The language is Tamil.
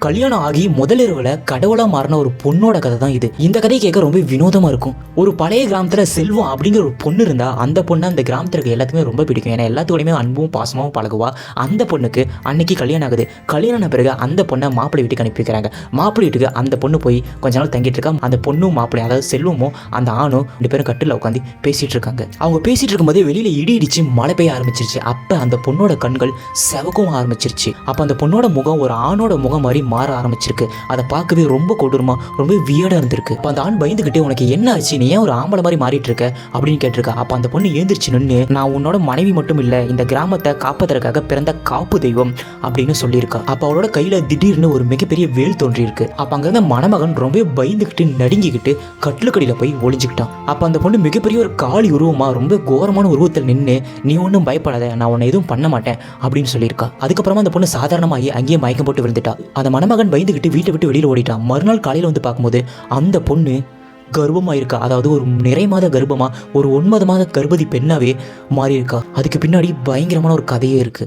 கல்யாணம் ஆகி முதல் இரவுல கடவுளா மாறின ஒரு பொண்ணோட கதை தான் இது. இந்த கதையை கேட்க ரொம்ப வினோதமா இருக்கும். ஒரு பழைய கிராமத்துல செல்வம் அப்படிங்கிற ஒரு பொண்ணு இருந்தா அந்த பொண்ணு அந்த கிராமத்துல இருக்க எல்லாத்துக்குமே ரொம்ப பிடிக்கும். ஏன்னா எல்லாத்துக்கூடயுமே அன்பும் பாசமாவும் பழகுவா. அந்த பொண்ணுக்கு அன்னைக்கு கல்யாணம் ஆகுது. கல்யாணம் ஆன பிறகு அந்த பொண்ணை மாப்பிள்ளை வீட்டுக்கு அனுப்பி வைக்கிறாங்க. மாப்பிள்ளை வீட்டுக்கு அந்த பொண்ணு போய் கொஞ்ச நாள் தங்கிட்டு இருக்கா. அந்த பொண்ணும் மாப்பிள்ளை, அதாவது செல்வமும் அந்த ஆணும் 2 பேரும் கட்டில உட்காந்து பேசிட்டு இருக்காங்க. அவங்க பேசிட்டு இருக்கும்போதே வெளியில இடி இடிச்சு மழை பெய்ய ஆரம்பிச்சிருச்சு. அப்ப அந்த பொண்ணோட கண்கள் செவக்கவும் ஆரம்பிச்சிருச்சு. அப்ப அந்த பொண்ணோட முகம் ஒரு ஆணோட முகம் மாதிரி மாற ஆரம்பிச்சிருக்கு. அதை பார்க்கவே ரொம்ப கொடூரமா, ரொம்ப வியர்டா இருந்திருக்கு. அப்ப அந்த ஆண் பயந்துகிட்டே, உனக்கு என்ன ஆச்சு, நீ ஏன் ஒரு ஆம்பளை மாதிரி மாறிட்டு இருக்க அப்படின்னு கேட்டிருக்கா. அப்ப அந்த பொண்ணு எழுந்திரிச்சு நின்று, நான் உன்னோட மனைவி மட்டும் இல்ல, இந்த கிராமத்தை காப்பதற்காக பிறந்த காப்பு தெய்வம் அப்படின்னு சொல்லியிருக்கா. அப்ப அவளோட கையில திடீர்னு ஒரு மிகப்பெரிய வேல் தோன்றி இருக்கு. அப்ப அங்க இருந்த மணமகன் ரொம்ப பயந்துகிட்டு நடுங்கிக்கிட்டு கட்டிலுக்கடியில போய் ஒளிஞ்சுக்கிட்டான். அப்ப அந்த பொண்ணு மிகப்பெரிய ஒரு காளி உருவமா, ரொம்ப கோரமான உருவத்தில் நின்று, நீ ஒன்றும் பயப்படாத, நான் உன்னை எதுவும் பண்ண மாட்டேன் அப்படின்னு சொல்லியிருக்கா. அதுக்கப்புறமா அந்த பொண்ணு சாதாரணமாகி அங்கேயே மயக்கம் போட்டு விழுந்துட்டா. அந்த மணமகன் பயந்துகிட்டு வீட்டை விட்டு வெளியில் ஓடிட்டான். மறுநாள் காலையில் வந்து பார்க்கும்போது அந்த பொண்ணு கர்ப்பமாக இருக்கா. அதாவது ஒரு நிறை மாத கர்ப்பமா, ஒரு 9 மாத கர்ப்பதி பெண்ணாவே மாறி இருக்கா. அதுக்கு பின்னாடி பயங்கரமான ஒரு கதையே இருக்கு.